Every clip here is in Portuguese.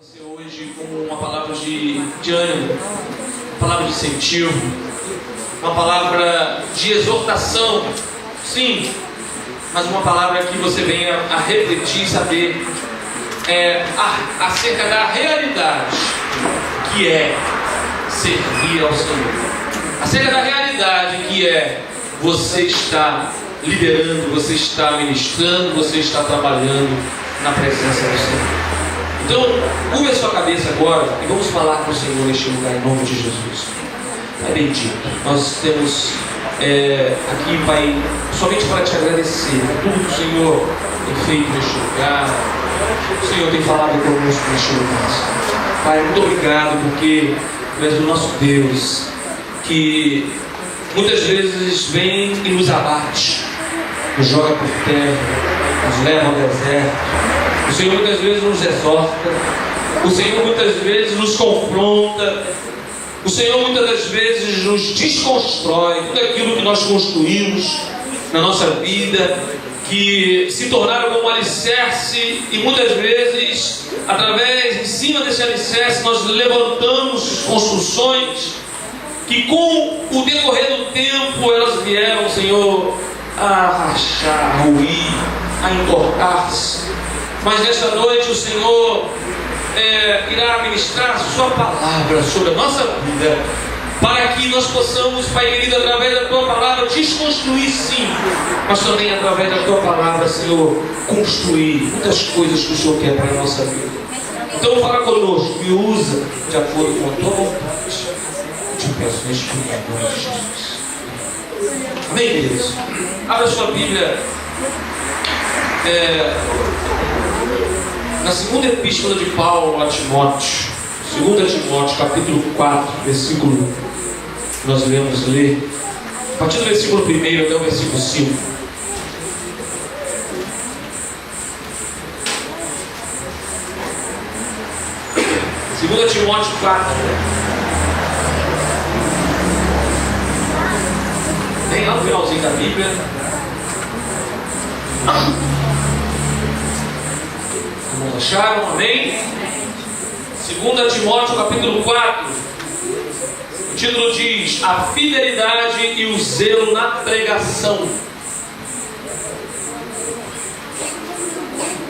Você hoje com uma palavra de ânimo, uma palavra de incentivo, uma palavra de exortação, sim, mas uma palavra que você venha a refletir e saber acerca da realidade que é servir ao Senhor, acerca da realidade que é você estar liderando, você está ministrando, você está trabalhando na presença do Senhor. Então, curva a sua cabeça agora e vamos falar com o Senhor neste lugar, em nome de Jesus. Pai bendito, nós temos aqui, Pai, somente para te agradecer por tudo que o Senhor tem feito neste lugar. O Senhor tem falado conosco neste lugar. Pai, muito obrigado porque Tu és o nosso Deus, que muitas vezes vem e nos abate, nos joga por terra, nos leva ao deserto. O Senhor muitas vezes nos exorta, o Senhor muitas vezes nos confronta, o Senhor muitas das vezes nos desconstrói tudo aquilo que nós construímos na nossa vida, que se tornaram como um alicerce, e muitas vezes, em cima desse alicerce, nós levantamos construções que com o decorrer do tempo elas vieram, Senhor, a rachar, a ruir, a entortar-se. Mas nesta noite o Senhor irá ministrar a Sua palavra sobre a nossa vida, para que nós possamos, Pai querido, através da Tua palavra desconstruir, sim, mas também através da Tua palavra, Senhor, construir muitas coisas que o Senhor quer para a nossa vida. Então fala conosco e usa de acordo com a Tua vontade. Eu te peço neste lugar, em nome de Jesus. Amém, queridos? Abra a sua Bíblia na segunda epístola de Paulo a Timóteo, 2 Timóteo, capítulo 4, versículo, nós iremos ler, a partir do versículo 1 até o versículo 5. Segunda Timóteo 4. Bem lá no finalzinho da Bíblia. Não acharam? Amém? 2 Timóteo capítulo 4. O título diz: a fidelidade e o zelo na pregação.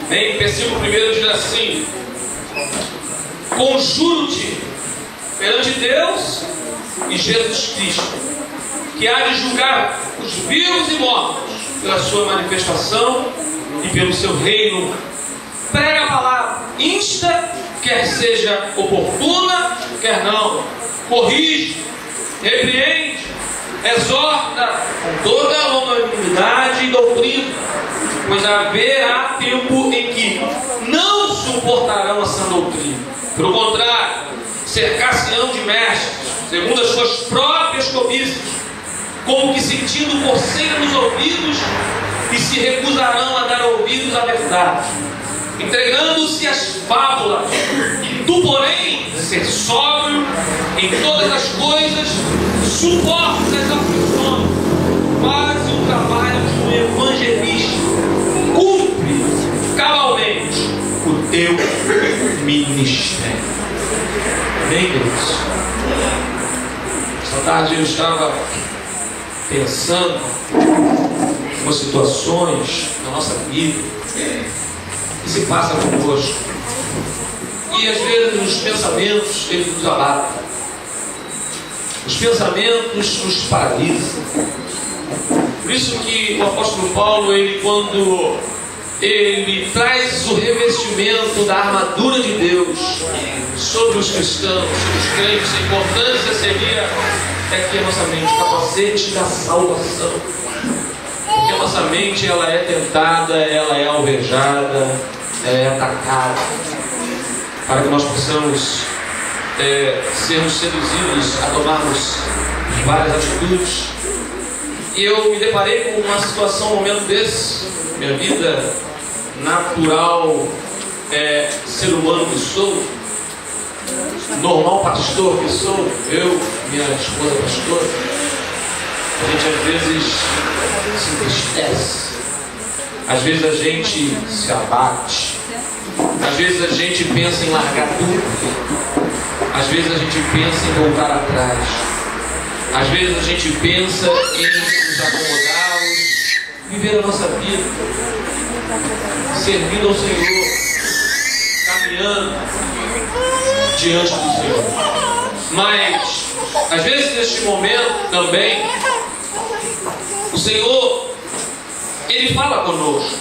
Amém? Versículo 1 diz assim: conjuro-te perante Deus e Jesus Cristo, que há de julgar os vivos e mortos pela sua manifestação e pelo seu reino. Prega a palavra, insta, quer seja oportuna, quer não, corrige, repreende, exorta com toda a longanimidade e doutrina, pois haverá tempo em que não suportarão a sã doutrina. Pelo contrário, cercar-se-ão de mestres, segundo as suas próprias cobiças, como que sentindo coceira nos ouvidos, e se recusarão a dar ouvidos à verdade, entregando-se às fábulas. Tu, porém, ser sóbrio em todas as coisas, suporta as aflições, faz o trabalho de um evangelista, cumpre cabalmente o teu ministério. Amém, Deus? Esta tarde eu estava pensando em umas situações na nossa vida que se passa conosco, e às vezes os pensamentos eles nos abatem, os pensamentos nos paralisam. Por isso que o apóstolo Paulo, quando ele traz o revestimento da armadura de Deus sobre os cristãos, sobre os crentes, a importância seria que a nossa mente, o capacete da salvação, porque a nossa mente ela é tentada, ela é alvejada, ela é atacada, para que nós possamos sermos seduzidos a tomarmos várias atitudes. E eu me deparei com uma situação, um momento desse, minha vida natural, ser humano que sou, normal pastor que sou, eu, minha esposa pastora, a gente às vezes se entristece, às vezes a gente se abate, Às vezes a gente pensa em largar tudo. Às vezes a gente pensa em voltar atrás. Às vezes a gente pensa em nos acomodar, viver a nossa vida, servindo ao Senhor, caminhando diante do Senhor. Mas, às vezes neste momento também, o Senhor, Ele fala conosco.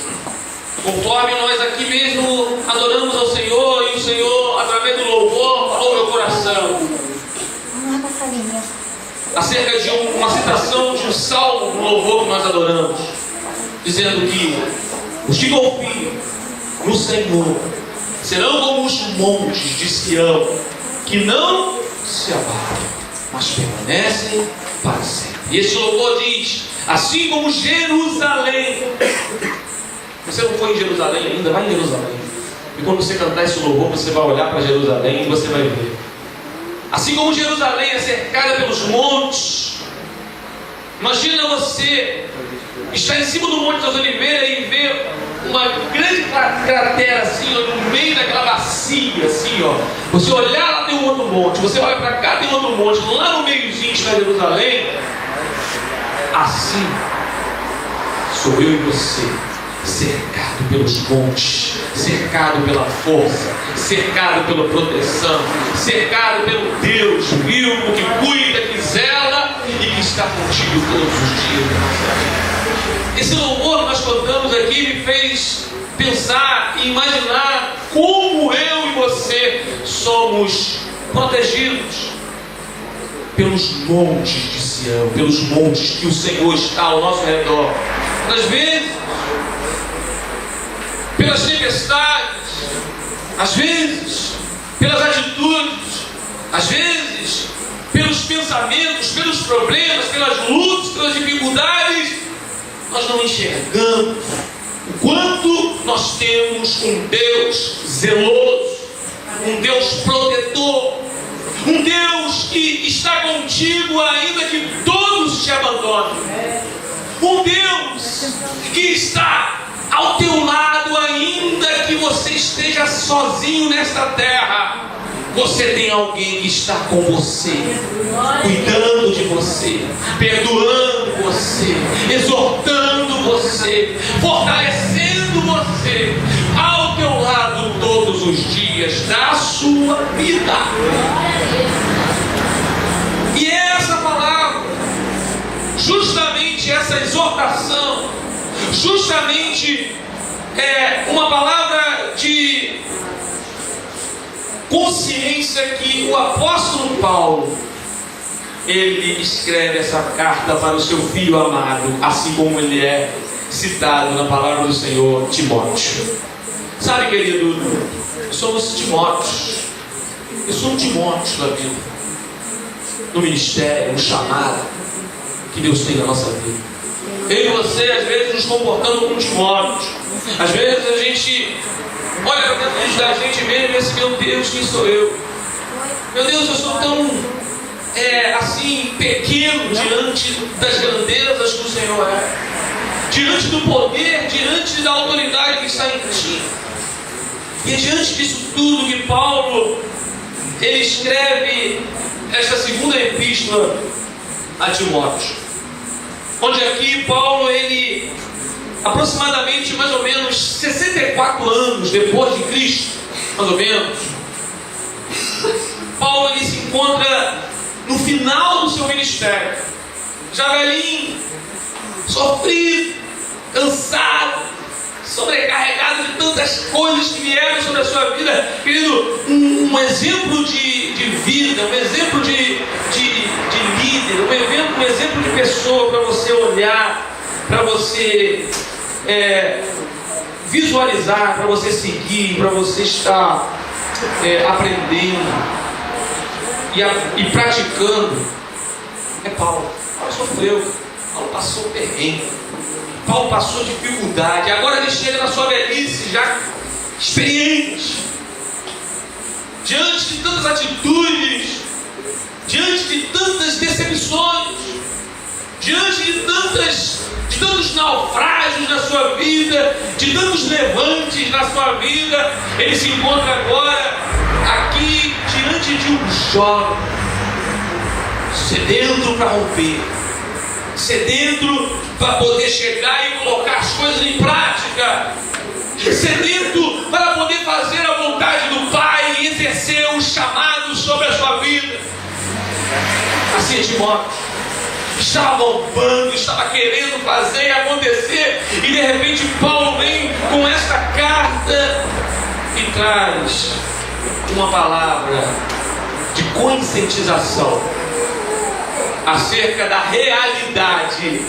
Conforme nós aqui mesmo adoramos ao Senhor, e o Senhor, através do louvor, falou meu coração acerca de uma citação de um salmo no louvor que nós adoramos, dizendo que os que confiam no Senhor serão como os montes de Sião, que não se abalam, mas permanecem para sempre. E esse louvor diz: assim como Jerusalém. Você não foi em Jerusalém ainda? Vai em Jerusalém. E quando você cantar esse louvor, você vai olhar para Jerusalém e você vai ver. Assim como Jerusalém é cercada pelos montes. Imagina você estar em cima do Monte das Oliveiras e ver uma grande cratera assim, ó, no meio daquela bacia, assim, ó. Você olhar, lá tem um outro monte. Você olha para cá, tem outro monte. Lá no meiozinho está Jerusalém. Assim sou eu e você, cercado pelos montes, cercado pela força, cercado pela proteção, cercado pelo Deus vivo que cuida, que zela e que está contigo todos os dias da nossa vida. Esse louvor que nós cantamos aqui me fez pensar e imaginar como eu e você somos protegidos pelos montes de Sião, pelos montes que o Senhor está ao nosso redor. Às vezes, pelas tempestades, às vezes, pelas atitudes, às vezes, pelos pensamentos, pelos problemas, pelas lutas, pelas dificuldades, nós não enxergamos o quanto nós temos um Deus zeloso, um Deus protetor, um Deus que está contigo ainda que todos te abandonem, um Deus que está ao teu lado ainda que você esteja sozinho nesta terra. Você tem alguém que está com você, cuidando de você, perdoando você, exortando você, fortalecendo você, ao teu lado todos os dias da sua vida. E essa palavra, justamente essa exortação, justamente uma palavra de consciência que o apóstolo Paulo, ele escreve essa carta para o seu filho amado, assim como ele é citado na palavra do Senhor, Timóteo. Sabe, querido, somos Timóteos. Eu sou um Timóteo na vida, no ministério, no chamado que Deus tem na nossa vida. Eu e você, às vezes, nos comportando como Timóteos. Às vezes a gente olha para dentro da gente mesmo e pensa: meu Deus, quem sou eu? Meu Deus, eu sou tão assim, pequeno diante das grandezas que o Senhor é, diante do poder, diante da autoridade que está em ti. E é diante disso tudo que Paulo, ele escreve esta segunda epístola a Timóteo, onde aqui Paulo, ele aproximadamente mais ou menos 64 anos depois de Cristo, mais ou menos, Paulo, ele se encontra no final do seu ministério, já velhinho, sofrido, cansado, sobrecarregado de tantas coisas que vieram sobre a sua vida. Querido, um exemplo de vida, um exemplo de líder, um exemplo de pessoa para você olhar, para você visualizar, para você seguir, para você estar aprendendo e praticando. É Paulo. Paulo sofreu, Paulo passou perrengue, Paulo passou dificuldade. Agora ele chega na sua velhice já experiente, diante de tantas atitudes, diante de tantas decepções, diante de de tantos naufrágios na sua vida, de tantos levantes na sua vida, ele se encontra agora aqui diante de um jovem, sedento para romper, sedento para poder chegar e colocar as coisas em prática, sedento para poder fazer a vontade do Pai e exercer o chamado sobre a sua vida. Assim, Timóteo estava bombando, estava querendo fazer acontecer, e de repente Paulo vem com esta carta e traz uma palavra de conscientização acerca da realidade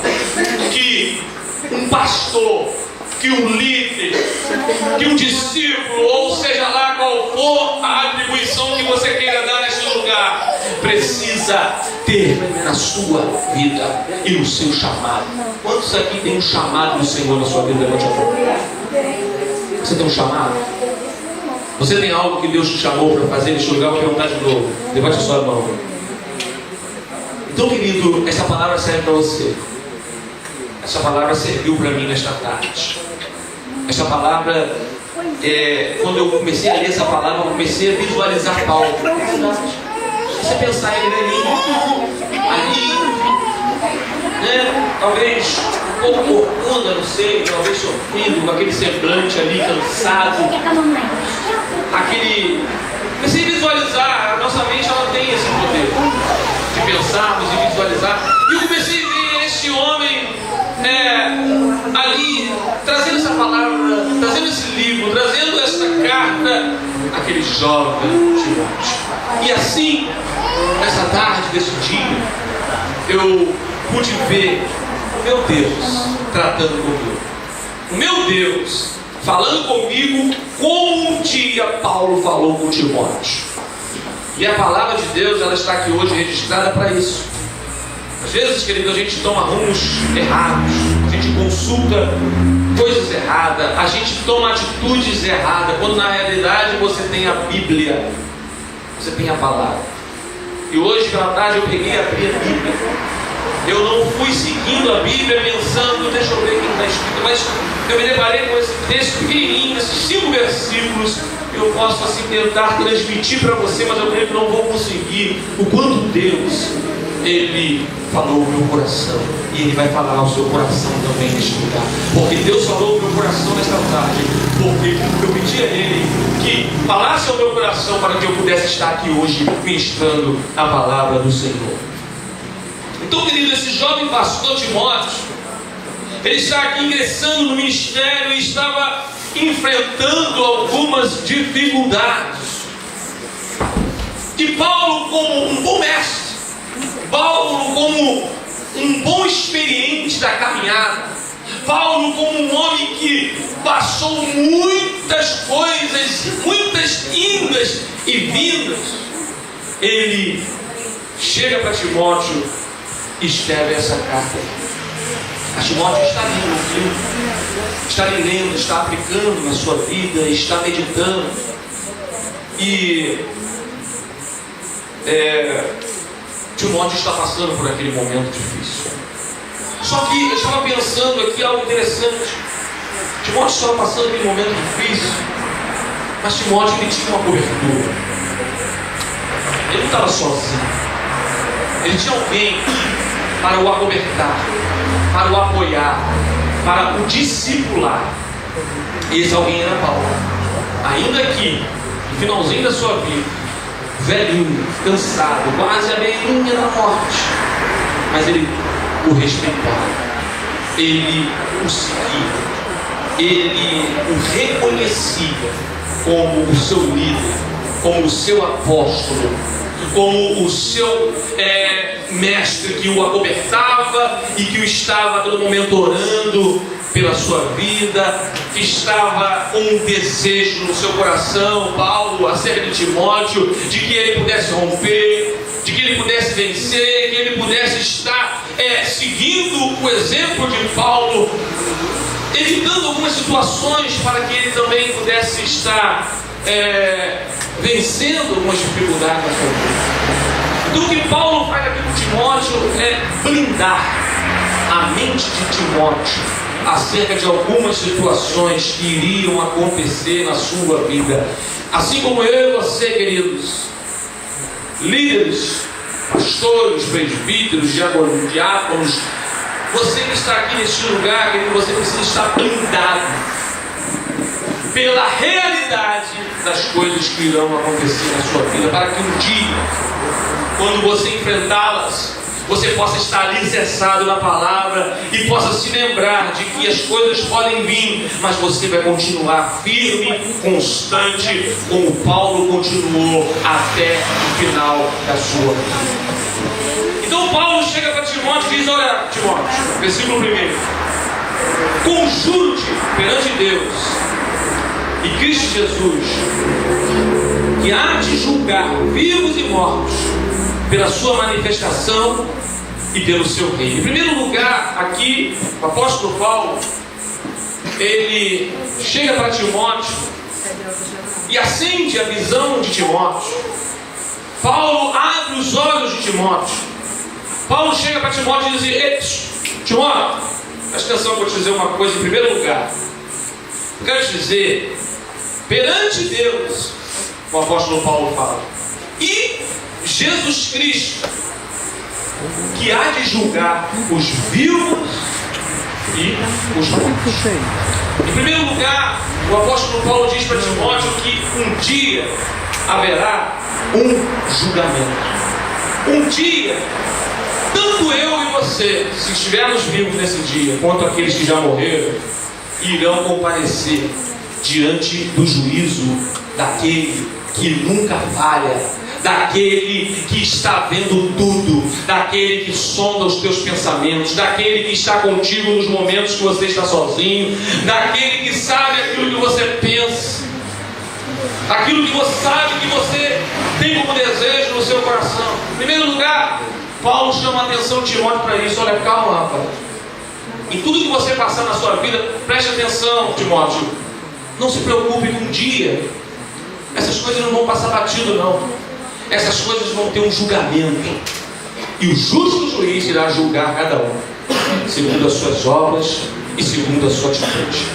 que um pastor, que um líder, que um discípulo, ou seja lá qual for a atribuição que você queira dar neste lugar, precisa ter na sua vida e no seu chamado. Quantos aqui tem um chamado do Senhor na sua vida? Levante a mão. Você tem um chamado? Você tem algo que Deus te chamou para fazer neste lugar? Vou perguntar de novo. Levante a sua mão. Então, querido, essa palavra serve para você. Essa palavra serviu para mim nesta tarde. Essa palavra, quando eu comecei a ler essa palavra, eu comecei a visualizar Paulo. Se você pensar ele ali, né, talvez um pouco corcunda, não sei, talvez sofrido, com aquele semblante ali, cansado. Comecei a visualizar, a nossa mente ela tem esse poder de pensarmos e visualizar. E eu comecei a ver este homem ali, trazendo essa palavra, trazendo esse livro, trazendo esta carta àquele jovem Timóteo. E assim, nessa tarde desse dia, eu pude ver o meu Deus tratando comigo. O meu Deus falando comigo como um dia Paulo falou com Timóteo. E a palavra de Deus, ela está aqui hoje registrada para isso. Às vezes, querido, a gente toma rumos errados, a gente consulta coisas erradas, a gente toma atitudes erradas, quando na realidade você tem a Bíblia, você tem a palavra. E hoje pela tarde eu peguei e abri a Bíblia. Eu não fui seguindo a Bíblia pensando, deixa eu ver o que está escrito, mas eu me deparei com esse texto pequenininho, esses 5 versículos. Eu posso assim tentar transmitir para você, mas eu creio que não vou conseguir o quanto Deus, Ele falou o meu coração, e Ele vai falar ao seu coração também neste lugar, porque Deus falou o meu coração nesta tarde, porque eu pedi a Ele que falasse ao meu coração para que eu pudesse estar aqui hoje ministrando a palavra do Senhor. Então, querido, esse jovem pastor Timóteo, ele está aqui ingressando no ministério e estava enfrentando algumas dificuldades. E Paulo, como um bom mestre, Paulo, como um bom experiente da caminhada, Paulo, como um homem que passou muitas coisas, muitas indas e vindas, ele chega para Timóteo e escreve essa carta. A Timóteo está lendo, está aplicando na sua vida, está meditando. E Timóteo está passando por aquele momento difícil. Só que eu estava pensando aqui algo interessante. Timóteo estava passando aquele momento difícil, mas Timóteo ele tinha uma cobertura. Ele não estava sozinho. Ele tinha alguém para o acobertar, para o apoiar, para o discipular. E esse alguém era Paulo. Ainda que no finalzinho da sua vida, velhinho, cansado, quase à beirinha da morte, mas ele o respeitava, ele o seguia, ele o reconhecia como o seu líder, como o seu apóstolo, como o seu mestre que o acobertava e que o estava a todo momento orando pela sua vida, que estava com um desejo no seu coração, Paulo, acerca de Timóteo, de que ele pudesse romper, de que ele pudesse vencer, que ele pudesse estar seguindo o exemplo de Paulo, evitando algumas situações para que ele também pudesse estar vencendo algumas dificuldades na sua vida. Então o que Paulo faz aqui com Timóteo é blindar a mente de Timóteo acerca de algumas situações que iriam acontecer na sua vida. Assim como eu e você, queridos, líderes, pastores, presbíteros, diáconos, você que está aqui neste lugar, querido, você precisa estar blindado pela realidade das coisas que irão acontecer na sua vida, para que um dia, quando você enfrentá-las, você possa estar alicerçado na palavra e possa se lembrar de que as coisas podem vir, mas você vai continuar firme, constante, como Paulo continuou até o final da sua vida. Então Paulo chega para Timóteo e diz: olha, Timóteo, versículo 1: conjuro-te perante Deus e Cristo Jesus, que há de julgar vivos e mortos pela sua manifestação e pelo seu reino. Em primeiro lugar, aqui o apóstolo Paulo, ele chega para Timóteo e acende a visão de Timóteo. Paulo abre os olhos de Timóteo. Paulo chega para Timóteo e diz: ei, Timóteo, presta atenção, eu vou te dizer uma coisa em primeiro lugar. Eu quero te dizer, perante Deus, o apóstolo Paulo fala, e Jesus Cristo, que há de julgar os vivos e os mortos. Em primeiro lugar, o apóstolo Paulo diz para Timóteo que um dia haverá um julgamento. Um dia, tanto eu e você, se estivermos vivos nesse dia, quanto aqueles que já morreram, irão comparecer diante do juízo daquele que nunca falha, daquele que está vendo tudo, daquele que sonda os teus pensamentos, daquele que está contigo nos momentos que você está sozinho, daquele que sabe aquilo que você pensa, aquilo que você sabe que você tem como desejo no seu coração. Em primeiro lugar, Paulo chama a atenção de Timóteo para isso. Olha, calma, rapaz. Em tudo que você passar na sua vida, preste atenção, Timóteo. Não se preocupe com um dia. Essas coisas não vão passar batido, não. Essas coisas vão ter um julgamento. E o justo juiz irá julgar cada um, segundo as suas obras e segundo a sua atitude.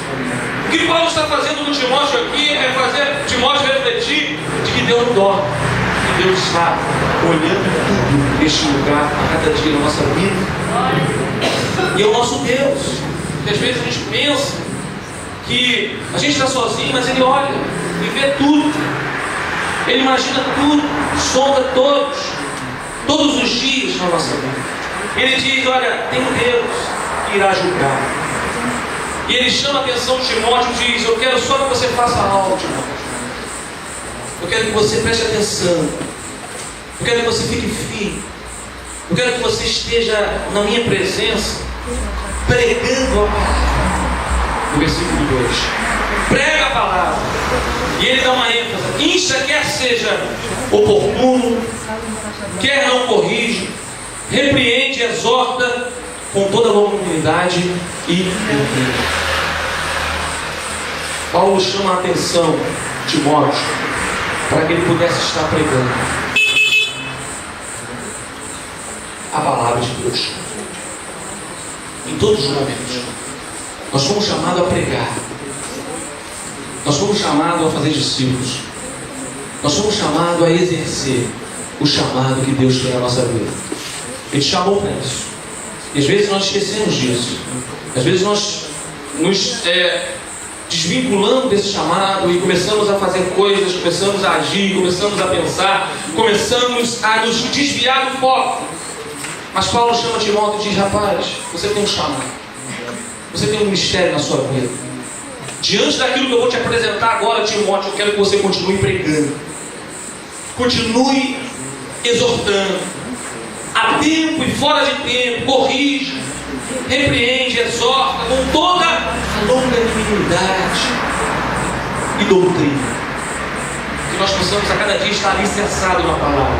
O que Paulo está fazendo com Timóteo aqui é fazer Timóteo refletir de que Deus não dorme, que Deus está olhando tudo neste lugar a cada dia da nossa vida. E é o nosso Deus. E às vezes a gente pensa que a gente está sozinho, mas Ele olha e vê tudo. Ele imagina tudo, sonda todos os dias na nossa vida. Ele diz: olha, tem um Deus que irá julgar. E ele chama a atenção de Timóteo e diz: eu quero só que você faça algo, Timóteo. Eu quero que você preste atenção. Eu quero que você fique firme. Eu quero que você esteja na minha presença, pregando a palavra. No versículo 2. Prega a palavra. E ele dá uma ênfase: insta, quer seja oportuno, quer não corrige, repreende, exorta com toda a longanimidade e doutrina. Paulo chama a atenção de Timóteo para que ele pudesse estar pregando a palavra de Deus em todos os momentos. Nós fomos chamados a pregar. Nós fomos chamados a fazer discípulos. Nós fomos chamados a exercer o chamado que Deus tem na nossa vida. Ele chamou para isso. E às vezes nós esquecemos disso. Às vezes nós nos desvinculamos desse chamado e começamos a fazer coisas, começamos a agir, começamos a pensar, começamos a nos desviar do foco. Mas Paulo chama Timóteo e diz: rapaz, você tem um chamado. Você tem um ministério na sua vida. Diante daquilo que eu vou te apresentar agora, Timóteo, eu quero que você continue pregando. Continue exortando. A tempo e fora de tempo, corrige, repreende, exorta com toda longanimidade e doutrina. Que nós possamos a cada dia estar alicerçados na palavra.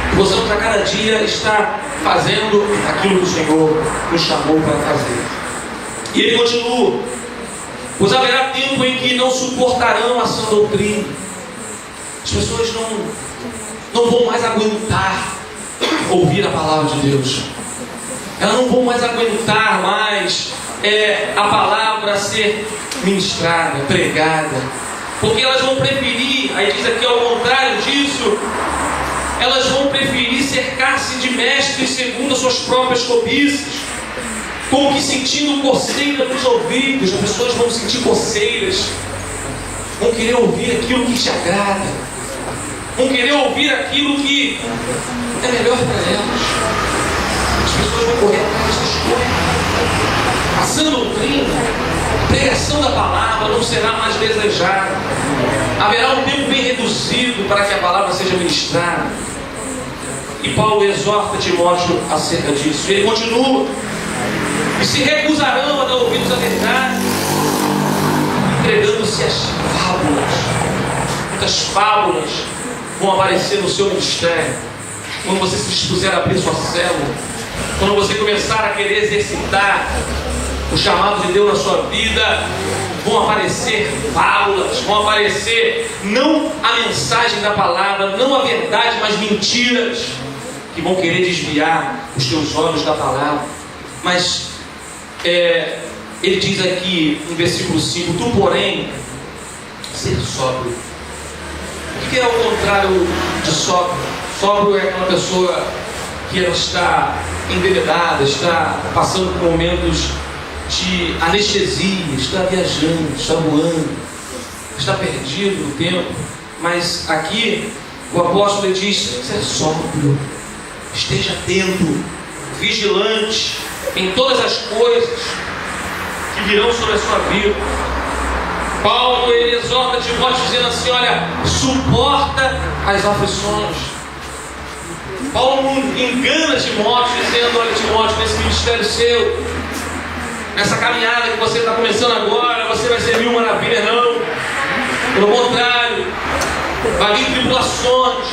Que possamos a cada dia estar fazendo aquilo que o Senhor nos chamou para fazer. E ele continua: pois haverá tempo em que não suportarão a sã doutrina. As pessoas não vão mais aguentar ouvir a palavra de Deus. Elas não vão mais aguentar a palavra ser ministrada, pregada, porque elas vão preferir, aí diz aqui ao contrário disso, elas vão preferir cercar-se de mestres segundo as suas próprias cobiças, como que sentindo coceira nos ouvidos. As pessoas vão sentir coceiras, vão querer ouvir aquilo que te agrada, vão querer ouvir aquilo que é melhor para elas. As pessoas vão correr atrás dessas coisas. A sã doutrina, a pregação da palavra não será mais desejada. Haverá um tempo bem reduzido para que a palavra seja ministrada. E Paulo exorta Timóteo acerca disso. Ele continua: e se recusarão a dar ouvidos à verdade, entregando-se às fábulas. Muitas fábulas vão aparecer no seu ministério. Quando você se dispuser a abrir sua célula, quando você começar a querer exercitar o chamado de Deus na sua vida, vão aparecer fábulas, vão aparecer não a mensagem da palavra, não a verdade, mas mentiras, que vão querer desviar os teus olhos da palavra. Mas ele diz aqui no versículo 5: tu, porém, ser sóbrio. O que é o contrário de sóbrio? Sóbrio é aquela pessoa que ela está enveredada, está passando por momentos de anestesia, está viajando, está voando, está perdido no tempo. Mas aqui o apóstolo diz: seja sóbrio, esteja atento, vigilante em todas as coisas que virão sobre a sua vida. Paulo, ele exorta Timóteo dizendo assim: olha, suporta as aflições. Paulo não engana Timóteo dizendo: olha, Timóteo, nesse ministério seu, nessa caminhada que você está começando agora, você vai ser mil maravilhas. Não, pelo contrário, vai vir tribulações,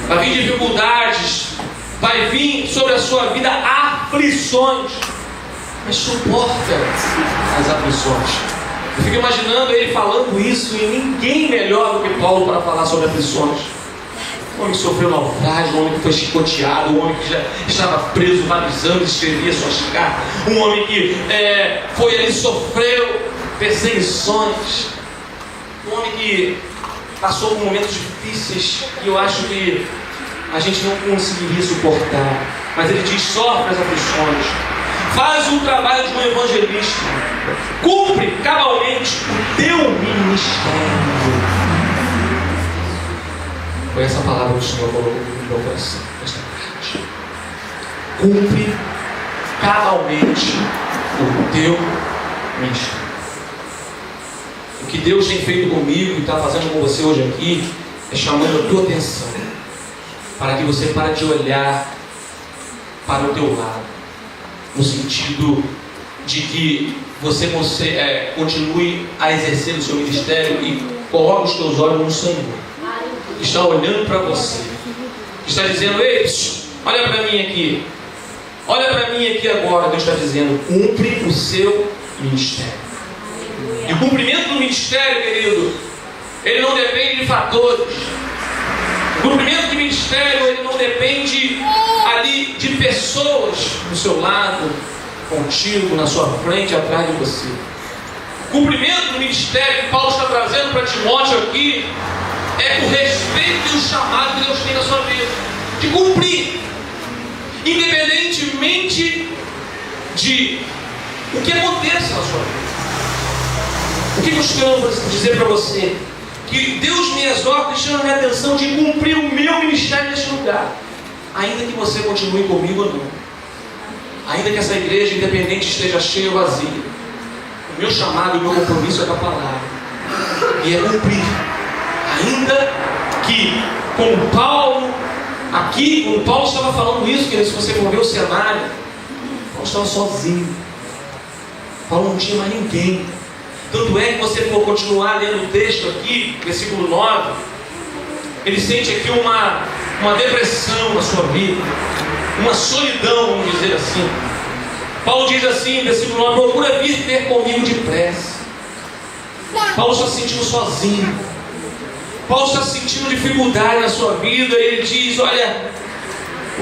vai vir dificuldades, vai vir sobre a sua vida aflições, mas suporta as aflições. Eu fico imaginando ele falando isso, e ninguém melhor do que Paulo para falar sobre aflições. Um homem que sofreu naufrágio, um homem que foi chicoteado, um homem que já estava preso vários anos, escrevia suas cartas, um homem que foi ali, sofreu perseguições, um homem que passou por momentos difíceis que eu acho que a gente não conseguiria suportar. Mas ele diz: sofre as aflições, faz o trabalho de um evangelista, cumpre cabalmente o teu ministério. Foi essa palavra que o Senhor colocou no meu coração nesta tarde. Cumpre cabalmente o teu ministério. O que Deus tem feito comigo e está fazendo com você hoje aqui é chamando a tua atenção para que você pare de olhar para o teu lado, no sentido de que você continue a exercer o seu ministério e coloque os teus olhos no Senhor. Está olhando para você, está dizendo: ei, olha para mim aqui, olha para mim aqui agora. Deus está dizendo: cumpre o seu ministério. E o cumprimento do ministério, querido, ele não depende de fatores. O cumprimento do ministério, ele não depende ali de pessoas do seu lado, contigo, na sua frente, atrás de você. O cumprimento do ministério que Paulo está trazendo para Timóteo aqui é o respeito e o chamado que Deus tem na sua vida, de cumprir, independentemente de o que aconteça na sua vida. O que eu estou dizer para você? Que Deus me exorta e chama a minha atenção de cumprir o meu ministério neste lugar, ainda que você continue comigo ou não, ainda que essa igreja independente esteja cheia ou vazia. O meu chamado e o meu compromisso é com a palavra, e é cumprir. Ainda que, como Paulo, aqui, como Paulo estava falando isso, que se você for ver o cenário, Paulo estava sozinho. Paulo não tinha mais ninguém. Tanto é que você for continuar lendo o texto aqui, versículo 9, ele sente aqui uma depressão na sua vida, uma solidão, vamos dizer assim. Paulo diz assim, versículo 9: procura vir ter comigo depressa. Paulo está se sentindo sozinho. Paulo está sentindo dificuldade na sua vida, e ele diz: olha,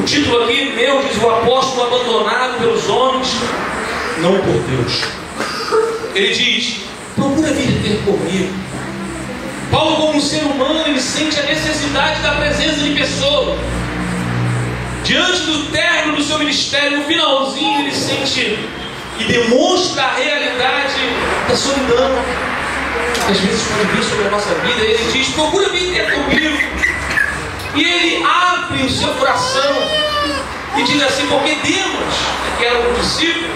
O título aqui meu diz: o apóstolo abandonado pelos homens, não por Deus. Ele diz: procura vir ter comigo. Paulo, como um ser humano, ele sente a necessidade da presença de pessoas. Diante do término do seu ministério, no finalzinho, ele sente e demonstra a realidade da solidão que às vezes pode vir sobre a nossa vida. Ele diz: procura vir ter comigo. E ele abre o seu coração e diz assim: porque Demas, que era um discípulo,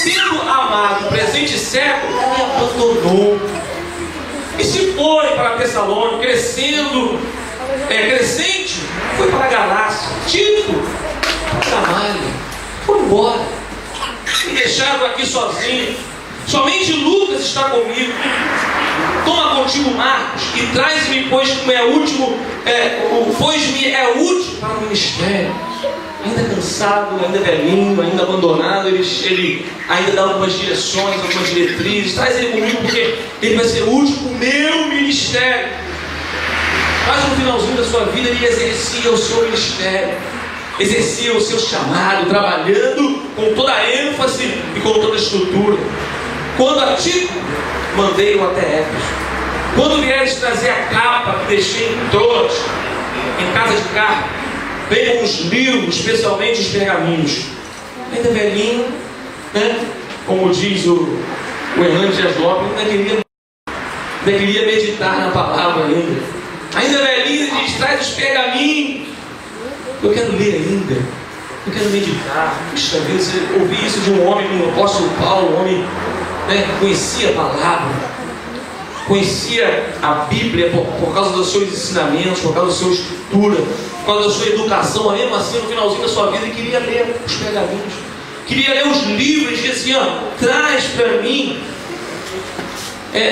tendo amado o presente século, me abandonou e se foi para Tessalônica, crescente, foi para a Galácia, Tito para Samaria, foi embora, me deixaram aqui sozinho. Somente Lucas está comigo. Toma contigo Marcos e traz-me, pois me é útil para o ministério. Ainda cansado, ainda velhinho, ainda abandonado, ele ainda dá algumas direções, algumas diretrizes. Traz ele comigo porque ele vai ser útil para o meu ministério. Mas no finalzinho da sua vida ele exercia o seu ministério, exercia o seu chamado, trabalhando com toda a ênfase e com toda a estrutura. Quando a Tito, mandei-o até Éfeso. Quando vieres trazer a capa que deixei em Troas, em casa de carne, vem com os livros, especialmente os pergaminhos. Ainda velhinho, né? Como diz o Hernandes Dias Lopes, ainda queria meditar na palavra ainda. Ainda velhinho, ele diz: traz os pergaminhos. Eu quero ler ainda. Eu quero meditar. Puxa vida, você ouvir isso de um homem como o apóstolo Paulo, um homem, né, que conhecia a palavra, conhecia a Bíblia por causa dos seus ensinamentos, por causa da sua estrutura, por causa da sua educação, mas mesmo assim no finalzinho da sua vida ele queria ler os pergaminhos, queria ler os livros, e dizia assim: traz para mim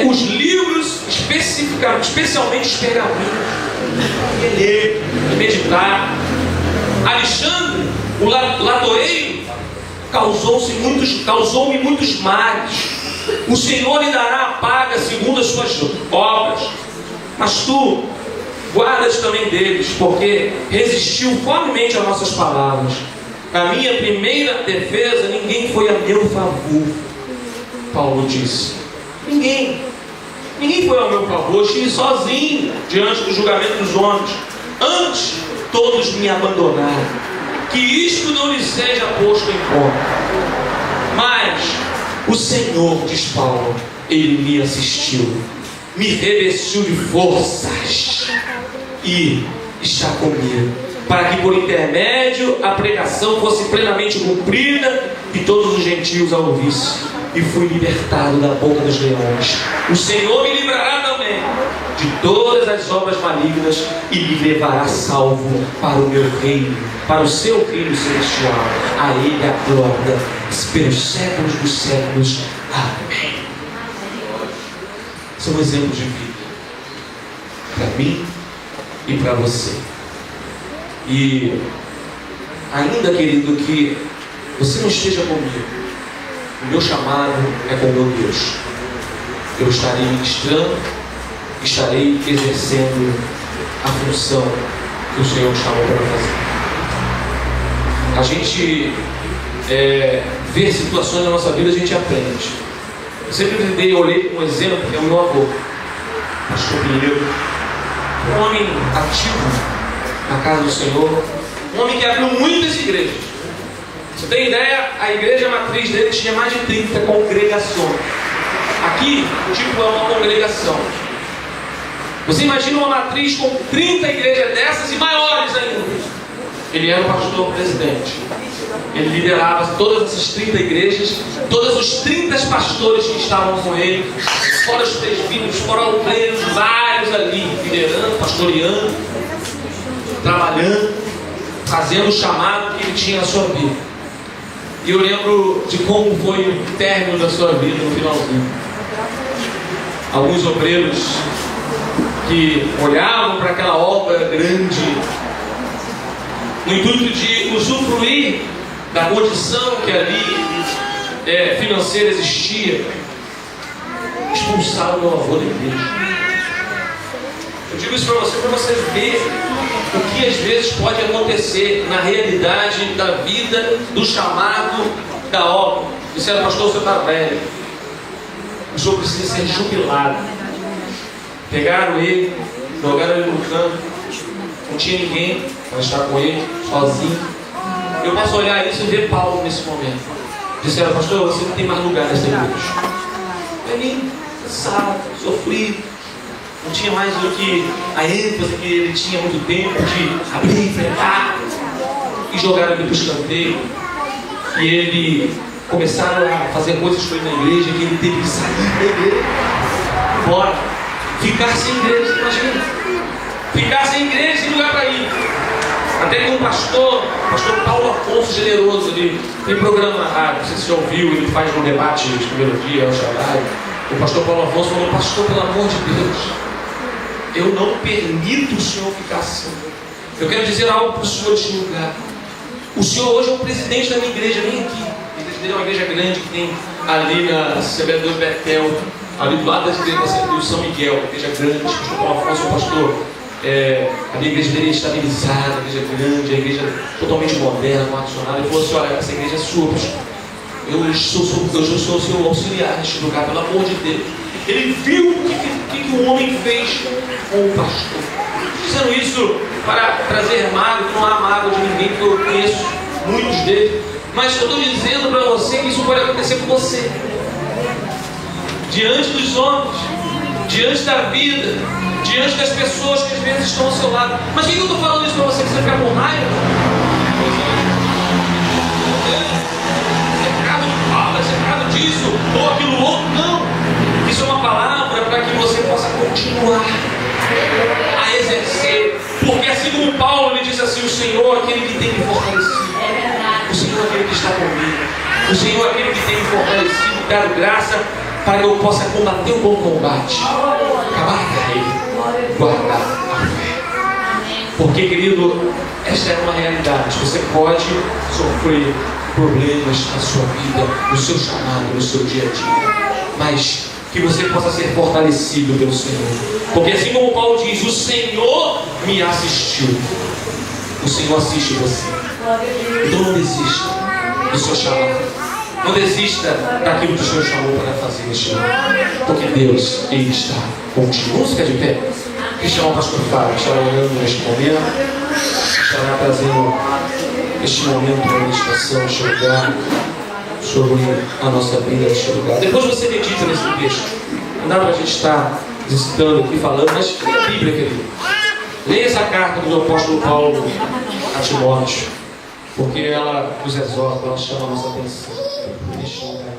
os livros, especialmente os pergaminhos. Queria ler, meditar. Alexandre, o latoeiro, causou-me muitos males. O Senhor lhe dará a paga segundo as suas obras, mas tu guardas também deles, porque resistiu fortemente às nossas palavras. A minha primeira defesa, ninguém foi a meu favor. Paulo disse: ninguém foi ao meu favor. Eu estive sozinho diante do julgamento dos homens. Antes, todos me abandonaram. Que isto não lhe seja posto em conta. Mas o Senhor, diz Paulo, ele me assistiu, me revestiu de forças e está comigo, para que por intermédio a pregação fosse plenamente cumprida e todos os gentios a ouvissem. E fui libertado da boca dos leões. O Senhor me livrará também de todas as obras malignas e me levará salvo para o meu reino, para o seu reino celestial. A ele a glória pelos séculos dos séculos. Amém. São exemplos de vida para mim e para você. E ainda, querido, que você não esteja comigo, o meu chamado é com o meu Deus. Eu estarei ministrando, estarei exercendo a função que o Senhor chamou para fazer. A gente ver situações na nossa vida, a gente aprende. Eu sempre olhei como um exemplo, que é o meu avô, pastor Pinheiro, um homem ativo na casa do Senhor, um homem que abriu muitas igrejas. Você tem ideia? A igreja matriz dele tinha mais de 30 congregações. Aqui, é uma congregação. Você imagina uma matriz com 30 igrejas dessas e maiores ainda. Ele era o pastor presidente. Ele liderava todas essas 30 igrejas, todos os 30 pastores que estavam com ele, fora os presbíteros, fora o pleno, vários ali, liderando, pastoreando, trabalhando, fazendo o chamado que ele tinha na sua vida. E eu lembro de como foi o término da sua vida no finalzinho. Alguns obreiros que olhavam para aquela obra grande, no intuito de usufruir da condição que ali financeira existia, expulsaram o meu avô da igreja. Eu digo isso para você ver o que às vezes pode acontecer na realidade da vida, do chamado, da obra. Disseram, pastor, o senhor está velho, o senhor precisa ser jubilado. Pegaram ele, jogaram ele no canto, não tinha ninguém para estar com ele, sozinho. Eu posso olhar isso e ver Paulo nesse momento. Disseram, pastor, você não tem mais lugar nessa igreja. Velhinho, cansado, sofrido, não tinha mais do que a ênfase que ele tinha há muito tempo de abrir e pregar. E jogaram ele para o escanteio. E ele começaram a fazer coisas com ele na igreja, que ele teve que sair da igreja, fora, ficar sem igreja, imagina, ficar sem igreja, sem lugar para ir. Até que um pastor Paulo Afonso Generoso, ele tem programa na rádio, não sei se você já ouviu, ele faz um debate de primeiro dia, ao Shaddai. O pastor Paulo Afonso falou, pastor, pelo amor de Deus, eu não permito o senhor ficar assim. Eu quero dizer algo para o senhor deste lugar. O senhor hoje é o presidente da minha igreja, vem aqui. A igreja dele é uma igreja grande que tem ali na Assembleia do Betel, ali do lado da igreja do São Miguel, uma igreja grande. O pastor Paulo Afonso, o pastor, a minha igreja dele é estabilizada, a igreja grande, a igreja totalmente moderna, condicionada. Ele falou assim, olha, essa igreja é sua, pastor. Eu sou o seu auxiliar neste lugar, pelo amor de Deus. Ele viu o que o homem fez com o pastor. Dizendo isso para trazer mágoa, que não há mágoa de ninguém, que eu conheço muitos deles. Mas eu estou dizendo para você que isso pode acontecer com você. Diante dos homens, diante da vida, diante das pessoas que às vezes estão ao seu lado. Mas por que eu estou falando isso para você? Você ficar com raiva? Cercado disso ou aquilo outro, não. Isso é uma palavra para que você possa continuar a exercer, porque assim como Paulo, ele diz assim, o Senhor é aquele que tem me fortalecido, o Senhor é aquele que está comigo, o Senhor é aquele que tem me fortalecido, dado graça para que eu possa combater o bom combate, acabar a carreira, guardar a fé. Porque, querido, esta é uma realidade. Você pode sofrer problemas na sua vida, no seu chamado, no seu dia a dia, mas que você possa ser fortalecido pelo Senhor. Porque assim como Paulo diz, o Senhor me assistiu. O Senhor assiste você. Então não desista do seu chamado. Não desista daquilo que o Senhor chamou para fazer neste ano. Porque Deus, Ele está contigo. Vamos ficar de pé? Que chamar o pastor Fábio, que estará orando neste momento, estará trazendo este momento de meditação, este lugar, sobre a nossa vida neste lugar. Depois você medita nesse texto. Não dá para a gente estar visitando aqui, falando, mas leia a Bíblia, querido. Leia essa carta do apóstolo Paulo a Timóteo, porque ela nos exorta, ela chama a nossa atenção neste lugar.